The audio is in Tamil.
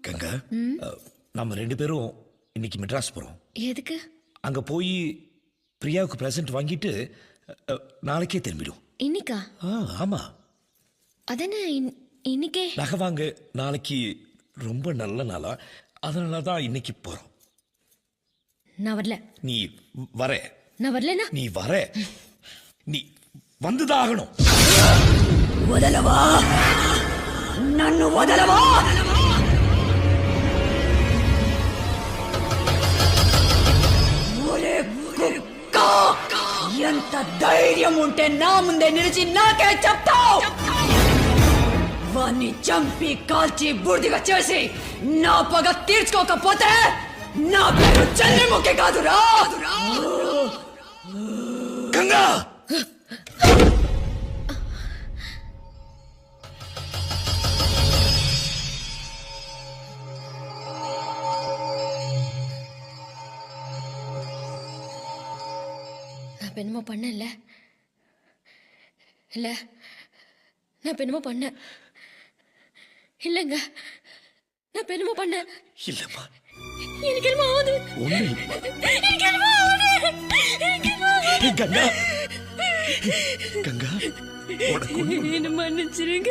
கங்கா, நம்ம 2 பேரும் இன்னைக்கு மெட்ராஸ் போறோம். எதுக்கு? அங்க போய் பிரியாவுக்கு பிரசன்ட் வாங்கிட்டு நாளைக்கே திரும்பிடும். இன்னைக்கா? ஆமா. அதென்ன இன்னைக்கே? நகை வாங்க நாளைக்கு ரொம்ப நல்ல நாளா, அதனால தான் இன்னைக்கு போறோம். நான் வரல. நீ வர. நான் வரலனா? நீ வர. நீ வந்துதான் ஆகணும். వదలవా నన్ను వదలవా ఒరే కుక్క ఎంత ధైర్యం ఉంటే నా ముందే నిలిచి నాకే చెప్తావు వాణ్ణి చంపి కాల్చి బూడిదగా చేసి నా పగ తీర్చుకోకపోతే నా పేరు చంద్రముఖి కాదురా గంగా, நான் என்னமோ பண்ணல. இல்ல, நான் என்னமோ பண்ண இல்லங்க. நான் என்னமோ பண்ண இல்லம்மா. எனக்கு என்னமோ ஆகுது. எனக்கு என்னமோ ஆகுது. எனக்கு என்னமோ ஆகுது. கங்கா, கங்கா, உனக்கு என்ன மன்னிச்சிருங்க.